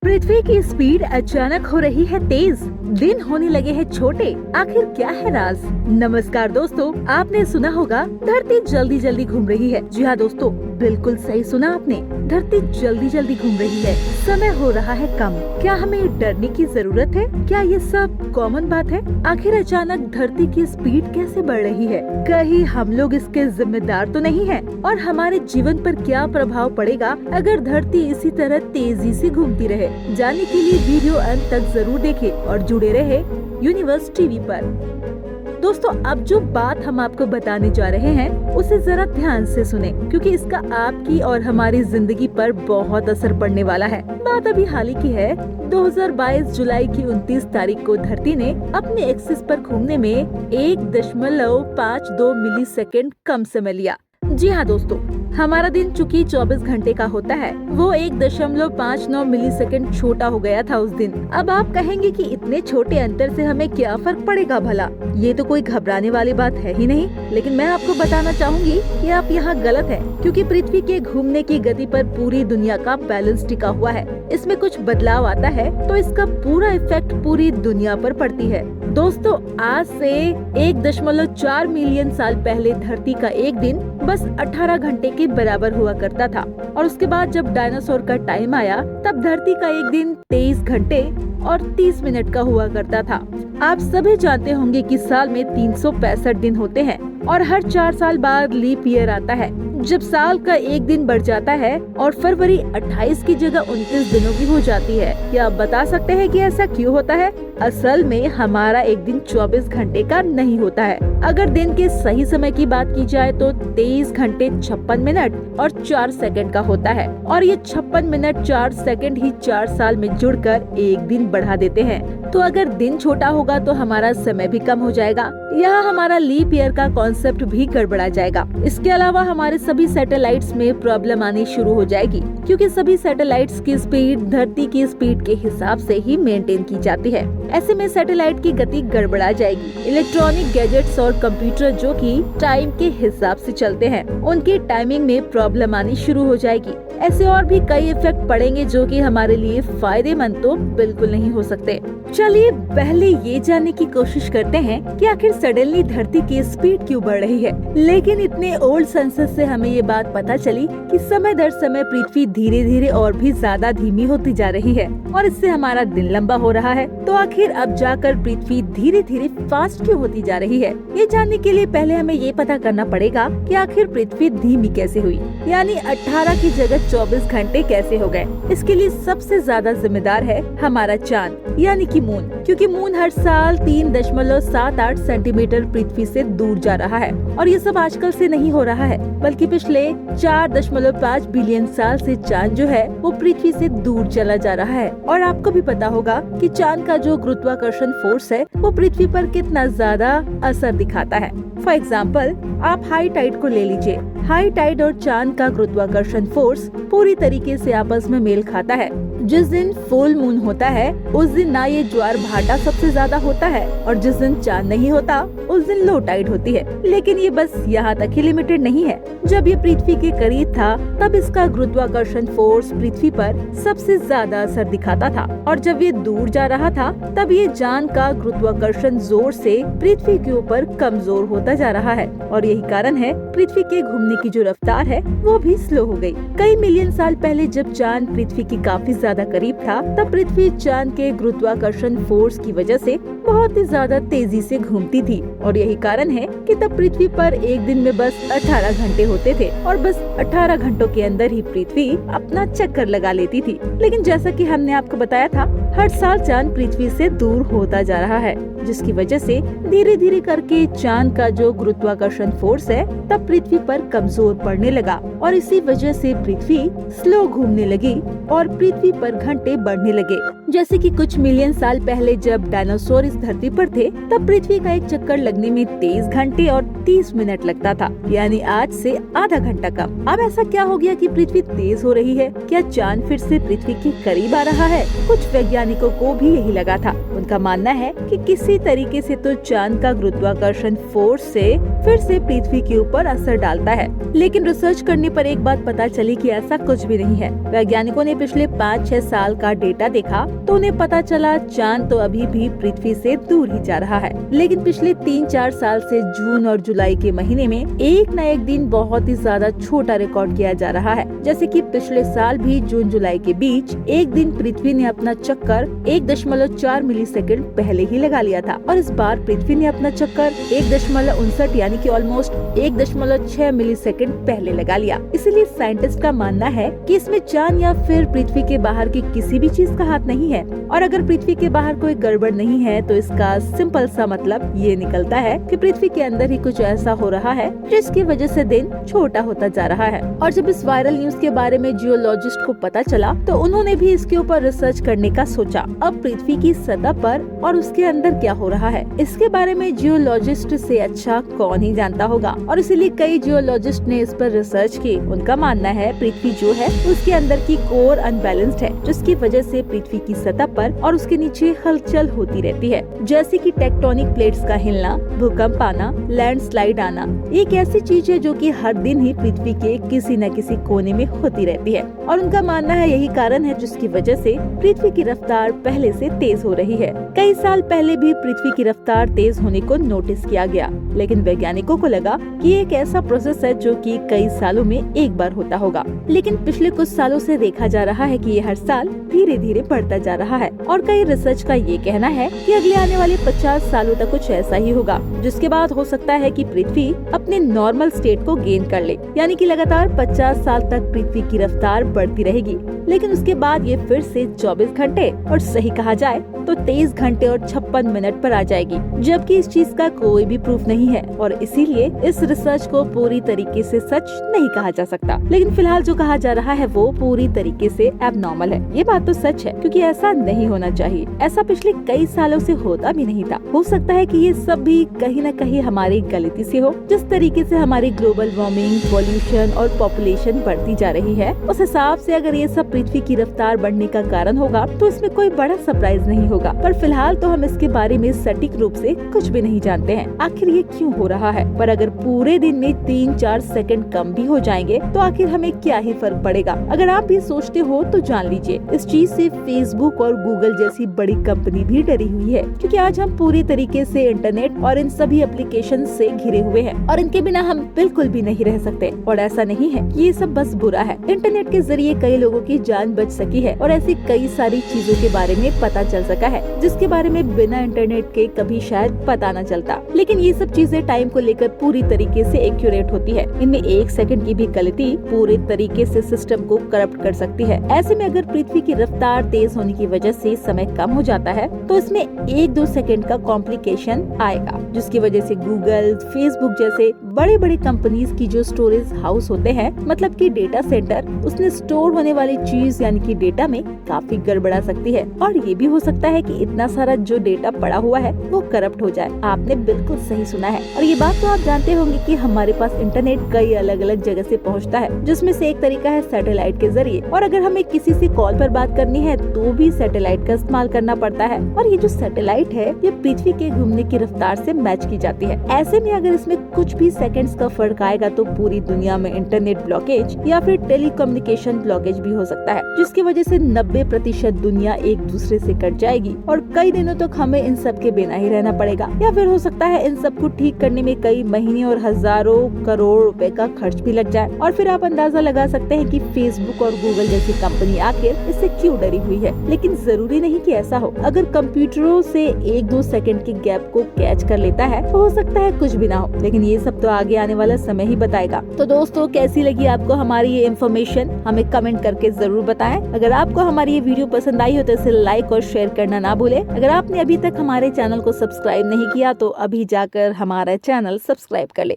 पृथ्वी की स्पीड अचानक हो रही है तेज, दिन होने लगे हैं छोटे, आखिर क्या है राज। नमस्कार दोस्तों, आपने सुना होगा धरती जल्दी जल्दी घूम रही है। जी हाँ दोस्तों, बिल्कुल सही सुना आपने, धरती जल्दी जल्दी घूम रही है, समय हो रहा है कम। क्या हमें डरने की जरूरत है? क्या ये सब कॉमन बात है? आखिर अचानक धरती की स्पीड कैसे बढ़ रही है? कहीं हम लोग इसके जिम्मेदार तो नहीं है? और हमारे जीवन पर क्या प्रभाव पड़ेगा अगर धरती इसी तरह तेजी से घूमती रहे? जानने के लिए वीडियो अंत तक जरूर देखें और जुड़े रहे यूनिवर्स टीवी पर। दोस्तों, अब जो बात हम आपको बताने जा रहे हैं उसे जरा ध्यान से सुने, क्योंकि इसका आपकी और हमारी जिंदगी पर बहुत असर पड़ने वाला है। बात अभी हाल ही की है। 2022 जुलाई की 29 तारीख को धरती ने अपने एक्सिस पर घूमने में 1.52 मिलीसेकंड कम समय लिया। जी हाँ दोस्तों, हमारा दिन चूंकि 24 घंटे का होता है, वो 1.59 मिलीसेकंड छोटा हो गया था उस दिन। अब आप कहेंगे कि इतने छोटे अंतर से हमें क्या फर्क पड़ेगा भला? ये तो कोई घबराने वाली बात है ही नहीं। लेकिन मैं आपको बताना चाहूंगी कि आप यहाँ गलत हैं, क्योंकि पृथ्वी के घूमने की गति पर पूरी दुनिया का बैलेंस टिका हुआ है। इसमें कुछ बदलाव आता है तो इसका पूरा इफेक्ट पूरी दुनिया पर पड़ती है। दोस्तों, आज से 1.4 मिलियन साल पहले धरती का एक दिन बस 18 घंटे के बराबर हुआ करता था, और उसके बाद जब डायनासोर का टाइम आया तब धरती का एक दिन 23 घंटे और 30 मिनट का हुआ करता था। आप सभी जानते होंगे कि साल में 365 दिन होते हैं और हर 4 साल बाद लीप ईयर आता है, जब साल का एक दिन बढ़ जाता है और फरवरी 28 की जगह 29 दिनों की हो जाती है। क्या आप बता सकते हैं कि ऐसा क्यों होता है? असल में हमारा एक दिन 24 घंटे का नहीं होता है। अगर दिन के सही समय की बात की जाए तो 23 घंटे 56 मिनट और 4 सेकंड का होता है, और ये 56 मिनट 4 सेकंड ही 4 साल में जुड़कर एक दिन बढ़ा देते हैं। तो अगर दिन छोटा होगा तो हमारा समय भी कम हो जाएगा। यहाँ हमारा लीप ईयर का कॉन्सेप्ट भी गड़बड़ा जाएगा। इसके अलावा हमारे सभी सैटेलाइट्स में प्रॉब्लम आनी शुरू हो जाएगी, क्योंकि सभी सैटेलाइट्स की स्पीड धरती की स्पीड के हिसाब से ही मेंटेन की जाती है। ऐसे में सैटेलाइट की गति गड़बड़ा जाएगी। इलेक्ट्रॉनिक गैजेट्स और कंप्यूटर जो कि टाइम के हिसाब से चलते हैं, उनकी टाइमिंग में प्रॉब्लम आनी शुरू हो जाएगी। ऐसे और भी कई इफेक्ट पड़ेंगे जो कि हमारे लिए फायदेमंद तो बिल्कुल नहीं हो सकते। चलिए पहले ये जानने की कोशिश करते हैं कि आखिर सडनली धरती की स्पीड क्यों बढ़ रही है। लेकिन इतने ओल्ड सेंसस से हमें ये बात पता चली कि समय दर समय पृथ्वी धीरे धीरे और भी ज्यादा धीमी होती जा रही है, और इससे हमारा दिन लंबा हो रहा है। तो आखिर अब जाकर पृथ्वी धीरे धीरे फास्ट क्यों होती जा रही है? ये जानने के लिए पहले हमें ये पता करना पड़ेगा कि आखिर पृथ्वी धीमी कैसे हुई, यानी 18 की जगह 24 घंटे कैसे हो गए। इसके लिए सबसे ज्यादा जिम्मेदार है हमारा चांद, यानी कि मून, क्योंकि मून हर साल 3.78 सेंटीमीटर पृथ्वी से दूर जा रहा है। और ये सब आजकल से नहीं हो रहा है, बल्कि पिछले 4.5 बिलियन साल से चांद जो है वो पृथ्वी से दूर चला जा रहा है। और आपको भी पता होगा कि चांद का जो गुरुत्वाकर्षण फोर्स है वो पृथ्वी पर कितना ज्यादा असर दिखाता है। फॉर एग्जाम्पल, आप हाई टाइड को ले लीजिए। हाई टाइड और चांद का गुरुत्वाकर्षण फोर्स पूरी तरीके से आपस में मेल खाता है। जिस दिन फुल मून होता है उस दिन ना ये ज्वार भाटा सबसे ज्यादा होता है, और जिस दिन चांद नहीं होता उस दिन लो टाइड होती है। लेकिन ये बस यहाँ तक ही लिमिटेड नहीं है। जब ये पृथ्वी के करीब था तब इसका गुरुत्वाकर्षण फोर्स पृथ्वी पर सबसे ज्यादा असर दिखाता था, और जब ये दूर जा रहा था तब ये चांद का गुरुत्वाकर्षण जोर से पृथ्वी के ऊपर कमजोर होता जा रहा है। और यही कारण है पृथ्वी के घूमने की जो रफ्तार है वो भी स्लो हो गई। कई मिलियन साल पहले जब चांद पृथ्वी की काफी ज्यादा करीब था तब पृथ्वी चांद के गुरुत्वाकर्षण फोर्स की वजह से बहुत ही ज्यादा तेजी से घूमती थी, और यही कारण है कि तब पृथ्वी पर एक दिन में बस 18 घंटे होते थे, और बस 18 घंटों के अंदर ही पृथ्वी अपना चक्कर लगा लेती थी। लेकिन जैसा कि हमने आपको बताया था, हर साल चांद पृथ्वी से दूर होता जा रहा है, जिसकी वजह से धीरे धीरे करके चांद का जो गुरुत्वाकर्षण फोर्स है तब पृथ्वी पर कमजोर पड़ने लगा, और इसी वजह से पृथ्वी स्लो घूमने लगी और पृथ्वी पर घंटे बढ़ने लगे। जैसे कि कुछ मिलियन साल पहले जब डायनासोर इस धरती पर थे तब पृथ्वी का एक चक्कर लगने में 23 घंटे और 30 मिनट लगता था, यानी आज से आधा घंटा कम। अब ऐसा क्या हो गया कि पृथ्वी तेज हो रही है? क्या चांद फिर से पृथ्वी के करीब आ रहा है? कुछ वैज्ञानिकों को भी यही लगा था। उनका मानना है कि किसी तरीके से तो चांद का गुरुत्वाकर्षण फोर्स से फिर से पृथ्वी के ऊपर असर डालता है। लेकिन रिसर्च करने पर एक बात पता चली कि ऐसा कुछ भी नहीं है। वैज्ञानिकों ने पिछले 5-6 साल का डेटा देखा तो उन्हें पता चला चांद तो अभी भी पृथ्वी से दूर ही जा रहा है। लेकिन पिछले 3-4 साल से जून और जुलाई के महीने में एक न एक दिन बहुत ही ज्यादा छोटा रिकॉर्ड किया जा रहा है। जैसे कि पिछले साल भी जून जुलाई के बीच एक दिन पृथ्वी ने अपना चक्कर 1.4 मिलीसेकंड पहले ही लगा लिया था, और इस बार पृथ्वी ने अपना चक्कर 1.59 यानी कि ऑलमोस्ट 1.6 मिलीसेकंड पहले लगा लिया। इसलिए साइंटिस्ट का मानना है कि इसमें चांद या फिर पृथ्वी के बाहर की किसी भी चीज का हाथ नहीं है। और अगर पृथ्वी के बाहर कोई गड़बड़ नहीं है तो इसका सिंपल सा मतलब ये निकलता है कि पृथ्वी के अंदर ही कुछ ऐसा हो रहा है जिसकी वजह से दिन छोटा होता जा रहा है। और जब इस वायरल न्यूज के बारे में जियोलॉजिस्ट को पता चला तो उन्होंने भी इसके ऊपर रिसर्च करने का सोचा। अब पृथ्वी की सतह पर और उसके अंदर क्या हो रहा है इसके बारे में जियोलॉजिस्ट से अच्छा कौन ही जानता होगा, और इसीलिए कई जियोलॉजिस्ट ने इस पर रिसर्च की। उनका मानना है पृथ्वी जो है उसके अंदर की कोर अनबैलेंस्ड है, जिसकी वजह से पृथ्वी की सतह पर और उसके नीचे हलचल होती रहती है, जैसे कि टेक्टोनिक प्लेट्स का हिलना, भूकंप आना, लैंडस्लाइड आना। एक ऐसी चीज है जो कि हर दिन ही पृथ्वी के किसी न किसी कोने में होती रहती है, और उनका मानना है यही कारण है जिसकी वजह से पृथ्वी की रफ्तार पहले से तेज हो रही है। कई साल पहले भी पृथ्वी की रफ्तार तेज होने को नोटिस किया गया, लेकिन वैज्ञानिकों को लगा कि ये एक ऐसा प्रोसेस है जो कि कई सालों में एक बार होता होगा। लेकिन पिछले कुछ सालों से देखा जा रहा है कि ये हर साल धीरे धीरे बढ़ता जा रहा है, और कई रिसर्च का ये कहना है कि अगले आने वाले 50 सालों तक कुछ ऐसा ही होगा, जिसके बाद हो सकता है कि पृथ्वी अपने नॉर्मल स्टेट को गेन कर ले, यानी कि लगातार 50 साल तक पृथ्वी की रफ्तार बढ़ती रहेगी। लेकिन उसके बाद ये फिर से 24 घंटे और सही कहा जाए तो 23 घंटे और 56 मिनट पर आ जाएगी, जबकि इस चीज का कोई भी प्रूफ नहीं है, और इसीलिए इस रिसर्च को पूरी तरीके से सच नहीं कहा जा सकता। लेकिन फिलहाल जो कहा जा रहा है वो पूरी तरीके से एबनॉर्मल है। ये बात तो सच है, क्योंकि ऐसा नहीं होना चाहिए। ऐसा पिछले कई सालों से होता भी नहीं था। हो सकता है कि ये सब भी कहीं न कहीं हमारी गलती से हो। जिस तरीके से हमारी ग्लोबल वार्मिंग, पॉल्यूशन और पॉपुलेशन बढ़ती जा रही है, उस हिसाब से अगर ये सब पृथ्वी की रफ्तार बढ़ने का कारण होगा तो इसमें कोई बड़ा सरप्राइज नहीं होगा। पर फिलहाल तो हम इसके बारे में सटीक रूप से कुछ भी नहीं जानते हैं, आखिर ये क्यों हो रहा है। पर अगर पूरे दिन में 3-4 सेकंड कम भी हो जाएंगे तो आखिर हमें क्या ही फर्क पड़ेगा। अगर आप भी सोचते हो तो जान लीजिए, इस चीज से फेसबुक और गूगल जैसी बड़ी कंपनी भी डरी हुई है, क्योंकि आज हम पूरी तरीके से इंटरनेट और इन सभी एप्लीकेशन से घिरे हुए हैं, और इनके बिना हम बिल्कुल भी नहीं रह सकते। और ऐसा नहीं है कि ये सब बस बुरा है। इंटरनेट के जरिए कई लोगों की जान बच सकी है, और ऐसी कई सारी चीजों के बारे में पता चल सका है जिसके बारे में बिना इंटरनेट के कभी शायद पता न चलता। लेकिन ये सब चीजें टाइम को लेकर पूरी तरीके से एक्यूरेट होती है। इनमें 1 सेकंड की भी गलती पूरे तरीके से सिस्टम को करप्ट कर सकती है। ऐसे में अगर पृथ्वी की रफ्तार तेज होने की वजह से समय कम हो जाता है तो इसमें 1-2 सेकंड का कॉम्प्लिकेशन आएगा, जिसकी वजह से गूगल, फेसबुक जैसे बड़े बड़े कंपनीज की जो स्टोरेज हाउस होते हैं, मतलब कि डेटा सेंटर, उसने स्टोर होने वाली चीज यानी कि डेटा में काफी गड़बड़ा सकती है। और ये भी हो सकता है कि इतना सारा जो डेटा पड़ा हुआ है वो करप्ट हो जाए। आपने बिल्कुल सही सुना है। और ये बात तो आप जानते होंगे कि हमारे पास इंटरनेट कई अलग अलग जगह से पहुंचता है, जिसमें से एक तरीका है सैटेलाइट के जरिए। और अगर हमें किसी से कॉल पर बात करनी है तो भी सैटेलाइट का इस्तेमाल करना पड़ता है। और ये जो सैटेलाइट है ये पृथ्वी के घूमने की रफ्तार से मैच की जाती है। ऐसे में अगर इसमें कुछ भी सेकंड्स का फर्क आएगा तो पूरी दुनिया में इंटरनेट ब्लॉकेज या फिर टेलीकम्युनिकेशन ब्लॉकेज भी हो सकता है, जिसकी वजह से 90% दुनिया एक दूसरे से कट जाएगी और कई दिनों तक हमें इन सब के बिना ही रहना पड़ेगा। या फिर हो सकता है इन सब को ठीक करने में कई महीने और हजारों करोड़ रुपए का खर्च भी लग जाए। और फिर आप अंदाजा लगा सकते हैं कि फेसबुक और गूगल जैसी कंपनी आखिर इससे क्यों डरी हुई है। लेकिन जरूरी नहीं कि ऐसा हो। अगर कंप्यूटरों से 1-2 सेकंड के गैप को कैच कर लेता है तो हो सकता है कुछ भी ना हो, लेकिन ये सब तो आगे आने वाला समय ही बताएगा। तो दोस्तों, कैसी लगी आपको हमारी ये इन्फॉर्मेशन, हमें कमेंट करके जरूर बताएं। अगर आपको हमारी ये वीडियो पसंद आई हो तो इसे लाइक और शेयर करना ना भूलें। अगर आपने अभी तक हमारे चैनल को सब्सक्राइब नहीं किया तो अभी जाकर हमारा चैनल सब्सक्राइब कर ले।